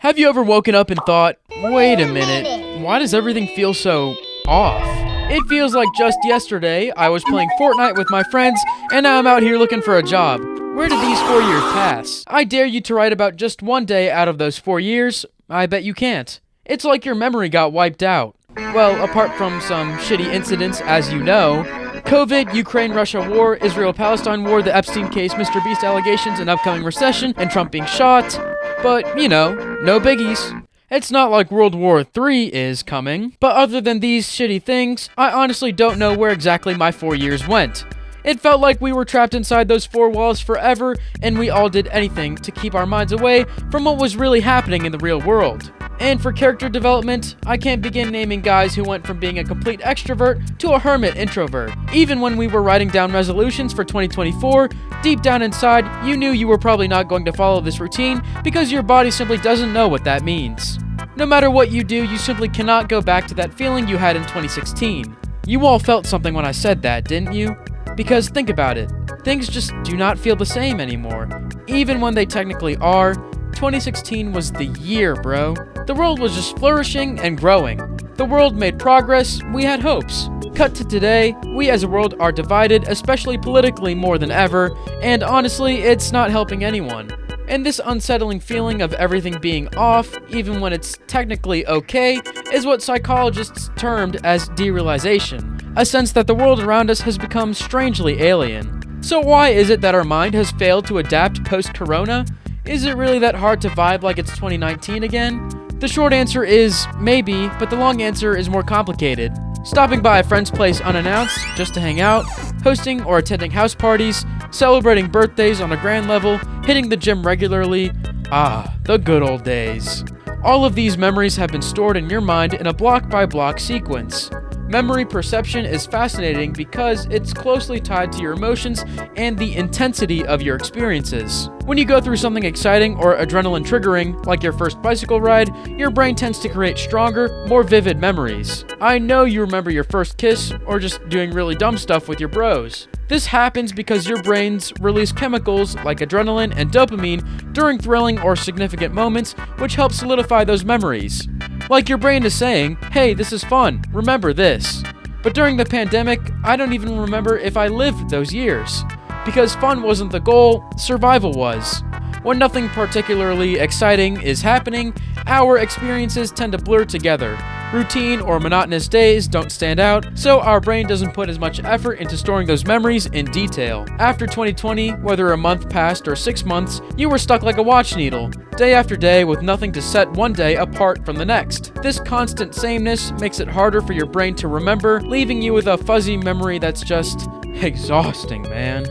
Have you ever woken up and thought, wait a minute, why does everything feel so off? It feels like just yesterday I was playing Fortnite with my friends and now I'm out here looking for a job. Where did these 4 years pass? I dare you to write about just one day out of those 4 years. I bet you can't. It's like your memory got wiped out. Well, apart from some shitty incidents, as you know, COVID, Ukraine-Russia war, Israel-Palestine war, the Epstein case, Mr. Beast allegations, an upcoming recession, and Trump being shot. But, you know, no biggies. It's not like World War III is coming. But other than these shitty things, I honestly don't know where exactly my 4 years went. It felt like we were trapped inside those four walls forever, and we all did anything to keep our minds away from what was really happening in the real world. And for character development, I can't begin naming guys who went from being a complete extrovert to a hermit introvert. Even when we were writing down resolutions for 2024, deep down inside, you knew you were probably not going to follow this routine because your body simply doesn't know what that means. No matter what you do, you simply cannot go back to that feeling you had in 2016. You all felt something when I said that, didn't you? Because think about it, things just do not feel the same anymore. Even when they technically are, 2016 was the year, bro. The world was just flourishing and growing. The world made progress, we had hopes. Cut to today, we as a world are divided, especially politically more than ever, and honestly, it's not helping anyone. And this unsettling feeling of everything being off, even when it's technically okay, is what psychologists termed as derealization, a sense that the world around us has become strangely alien. So why is it that our mind has failed to adapt post-corona? Is it really that hard to vibe like it's 2019 again? The short answer is maybe, but the long answer is more complicated. Stopping by a friend's place unannounced, just to hang out, hosting or attending house parties, celebrating birthdays on a grand level, hitting the gym regularly. Ah, the good old days. All of these memories have been stored in your mind in a block-by-block sequence. Memory perception is fascinating because it's closely tied to your emotions and the intensity of your experiences. When you go through something exciting or adrenaline triggering, like your first bicycle ride, your brain tends to create stronger, more vivid memories. I know you remember your first kiss or just doing really dumb stuff with your bros. This happens because your brains release chemicals like adrenaline and dopamine during thrilling or significant moments, which help solidify those memories. Like your brain is saying, hey, this is fun, remember this. But during the pandemic, I don't even remember if I lived those years. Because fun wasn't the goal, survival was. When nothing particularly exciting is happening, our experiences tend to blur together. Routine or monotonous days don't stand out, so our brain doesn't put as much effort into storing those memories in detail. After 2020, whether a month passed or 6 months, you were stuck like a watch needle, day after day with nothing to set one day apart from the next. This constant sameness makes it harder for your brain to remember, leaving you with a fuzzy memory that's just exhausting, man.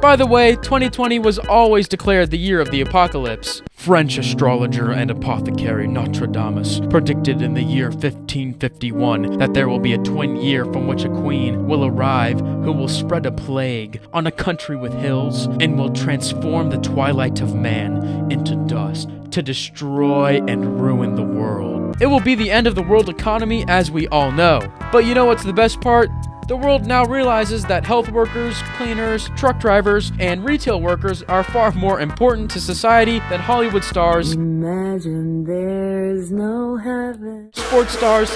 By the way, 2020 was always declared the year of the apocalypse. French astrologer and apothecary Nostradamus predicted in the year 1551 that there will be a twin year from which a queen will arrive who will spread a plague on a country with hills and will transform the twilight of man into dust to destroy and ruin the world. It will be the end of the world economy as we all know. But you know what's the best part? The world now realizes that health workers, cleaners, truck drivers, and retail workers are far more important to society than Hollywood stars, imagine there's no heaven, sports stars,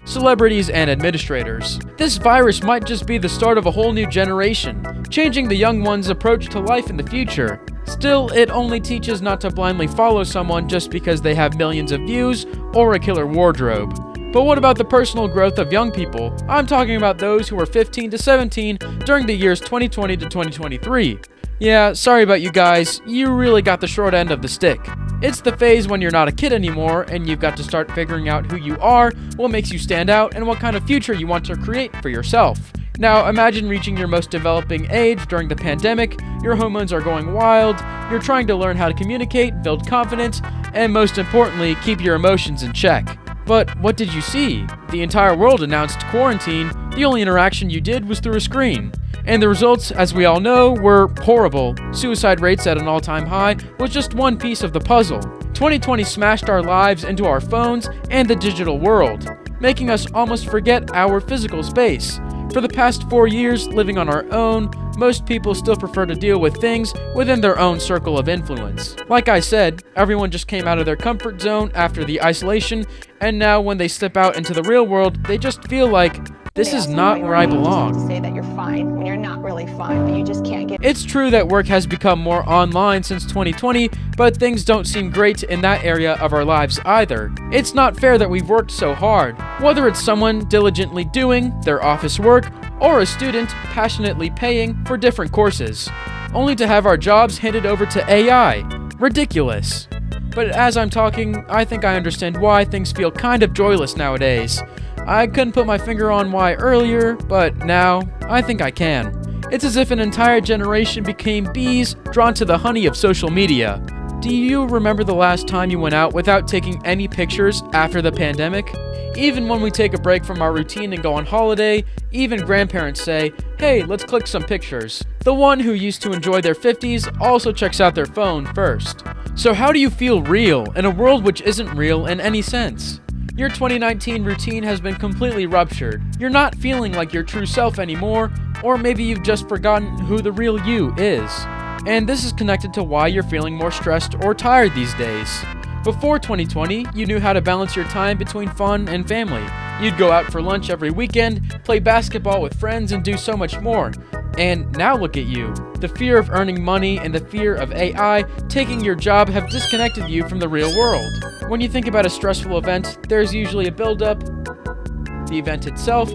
celebrities, and administrators. This virus might just be the start of a whole new generation, changing the young ones' approach to life in the future. Still, it only teaches not to blindly follow someone just because they have millions of views or a killer wardrobe. But what about the personal growth of young people? I'm talking about those who were 15 to 17 during the years 2020 to 2023. Yeah, sorry about you guys, you really got the short end of the stick. It's the phase when you're not a kid anymore and you've got to start figuring out who you are, what makes you stand out, and what kind of future you want to create for yourself. Now, imagine reaching your most developing age during the pandemic, your hormones are going wild, you're trying to learn how to communicate, build confidence, and most importantly, keep your emotions in check. But what did you see? The entire world announced quarantine. The only interaction you did was through a screen. And the results, as we all know, were horrible. Suicide rates at an all-time high was just one piece of the puzzle. 2020 smashed our lives into our phones and the digital world, making us almost forget our physical space. For the past 4 years, living on our own, most people still prefer to deal with things within their own circle of influence. Like I said, everyone just came out of their comfort zone after the isolation, and now when they step out into the real world, they just feel like, this is not where I belong. To say that you're fine when you're not really fine, but you just can't get. It's true that work has become more online since 2020, but things don't seem great in that area of our lives either. It's not fair that we've worked so hard, whether it's someone diligently doing their office work or a student passionately paying for different courses, only to have our jobs handed over to AI. Ridiculous. But as I'm talking, I think I understand why things feel kind of joyless nowadays. I couldn't put my finger on why earlier, but now, I think I can. It's as if an entire generation became bees drawn to the honey of social media. Do you remember the last time you went out without taking any pictures after the pandemic? Even when we take a break from our routine and go on holiday, even grandparents say, hey, let's click some pictures. The one who used to enjoy their 50s also checks out their phone first. So how do you feel real in a world which isn't real in any sense? Your 2019 routine has been completely ruptured. You're not feeling like your true self anymore, or maybe you've just forgotten who the real you is. And this is connected to why you're feeling more stressed or tired these days. Before 2020, you knew how to balance your time between fun and family. You'd go out for lunch every weekend, play basketball with friends, and do so much more. And now look at you. The fear of earning money and the fear of AI taking your job have disconnected you from the real world. When you think about a stressful event, there's usually a build-up, the event itself,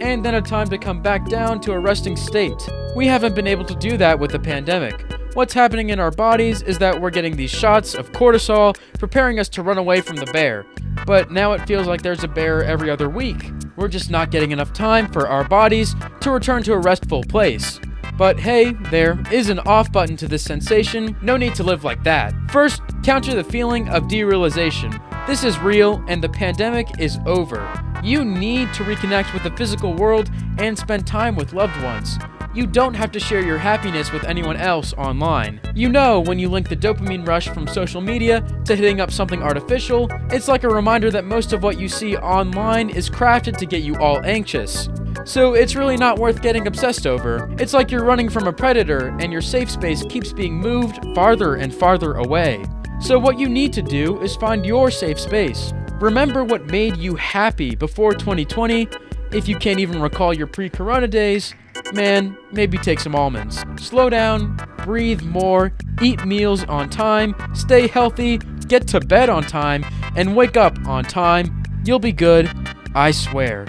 and then a time to come back down to a resting state. We haven't been able to do that with the pandemic. What's happening in our bodies is that we're getting these shots of cortisol, preparing us to run away from the bear. But now it feels like there's a bear every other week. We're just not getting enough time for our bodies to return to a restful place. But hey, there is an off button to this sensation. No need to live like that. First, counter the feeling of derealization. This is real, and the pandemic is over. You need to reconnect with the physical world and spend time with loved ones. You don't have to share your happiness with anyone else online. You know, when you link the dopamine rush from social media to hitting up something artificial, it's like a reminder that most of what you see online is crafted to get you all anxious. So it's really not worth getting obsessed over. It's like you're running from a predator and your safe space keeps being moved farther and farther away. So what you need to do is find your safe space. Remember what made you happy before 2020. If you can't even recall your pre-corona days, man, maybe take some almonds. Slow down, breathe more, eat meals on time, stay healthy, get to bed on time, and wake up on time. You'll be good, I swear.